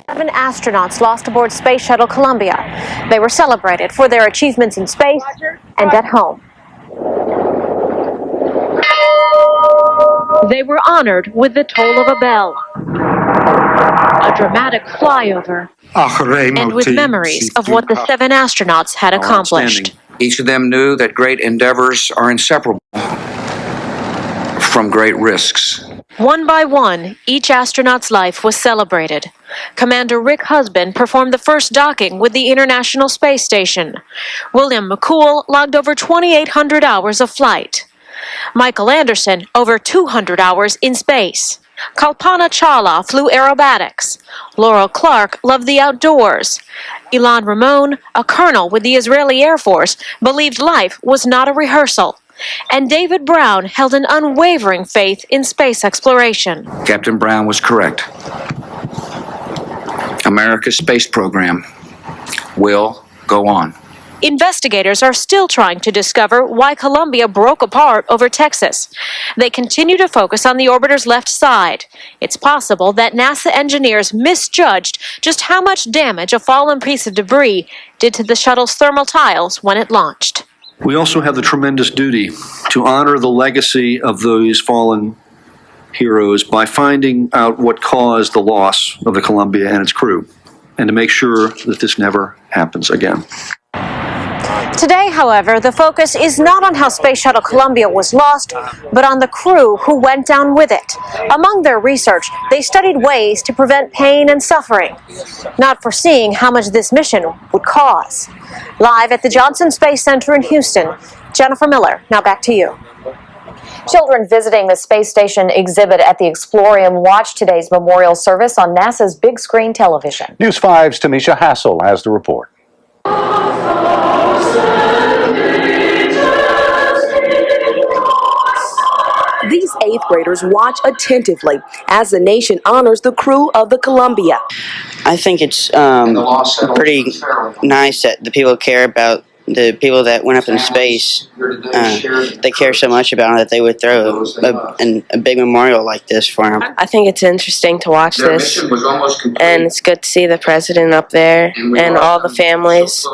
7 astronauts lost aboard Space Shuttle Columbia. They were celebrated for their achievements in space and at home. They were honored with the toll of a bell, a dramatic flyover, and with memories of what the 7 astronauts had accomplished. Each of them knew that great endeavors are inseparable from great risks. One by one, each astronaut's life was celebrated. Commander Rick Husband performed the first docking with the International Space Station. William McCool logged over 2,800 hours of flight. Michael Anderson, over 200 hours in space. Kalpana Chawla flew aerobatics. Laurel Clark loved the outdoors. Ilan Ramon, a colonel with the Israeli Air Force, believed life was not a rehearsal. And David Brown held an unwavering faith in space exploration. Captain Brown was correct. America's space program will go on. Investigators are still trying to discover why Columbia broke apart over Texas. They continue to focus on the orbiter's left side. It's possible that NASA engineers misjudged just how much damage a fallen piece of debris did to the shuttle's thermal tiles when it launched. We also have the tremendous duty to honor the legacy of those fallen heroes by finding out what caused the loss of the Columbia and its crew, and to make sure that this never happens again. Today, however, the focus is not on how Space Shuttle Columbia was lost, but on the crew who went down with it. Among their research, they studied ways to prevent pain and suffering, not foreseeing how much this mission would cause. Live at the Johnson Space Center in Houston, Jennifer Miller, now back to you. Children visiting the space station exhibit at the Explorium watched today's memorial service on NASA's big screen television. News 5's Tamisha Hassel has the report. These 8th graders watch attentively as the nation honors the crew of the Columbia. I think it's pretty nice that the people care about the people that went up in space. They care so much about it that they would throw a big memorial like this for them. I think it's interesting to watch this, and it's good to see the president up there and all the families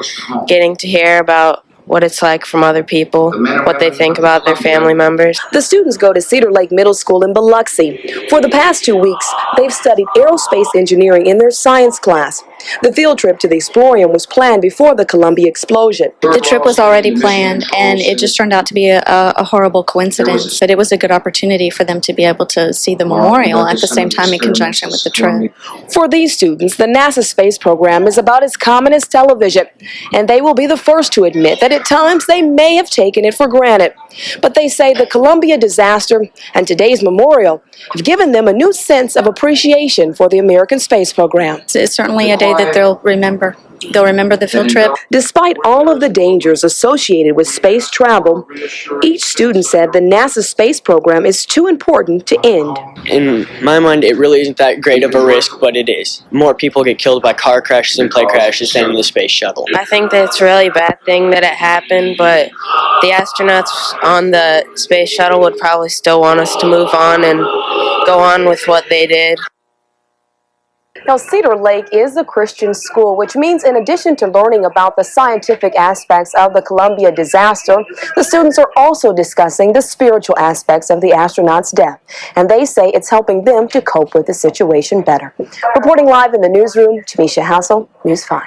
getting to hear about what it's like from other people, what they think about their family members. The students go to Cedar Lake Middle School in Biloxi. For the past 2 weeks, they've studied aerospace engineering in their science class. The field trip to the Explorium was planned before the Columbia explosion. The trip was already planned, and it just turned out to be a horrible coincidence. But it was a good opportunity for them to be able to see the memorial at the same time in conjunction with the trip. For these students, the NASA space program is about as common as television, and they will be the first to admit that at times they may have taken it for granted. But they say the Columbia disaster and today's memorial have given them a new sense of appreciation for the American space program. It's certainly a day that they'll remember. They'll remember the field trip. Despite all of the dangers associated with space travel, each student said the NASA space program is too important to end. In my mind, it really isn't that great of a risk, but it is. More people get killed by car crashes and plane crashes than in the space shuttle. I think that it's a really bad thing that it happened, but the astronauts on the space shuttle would probably still want us to move on and go on with what they did. Now, Cedar Lake is a Christian school, which means in addition to learning about the scientific aspects of the Columbia disaster, the students are also discussing the spiritual aspects of the astronauts' death, and they say it's helping them to cope with the situation better. Reporting live in the newsroom, Tamisha Hassel, News 5.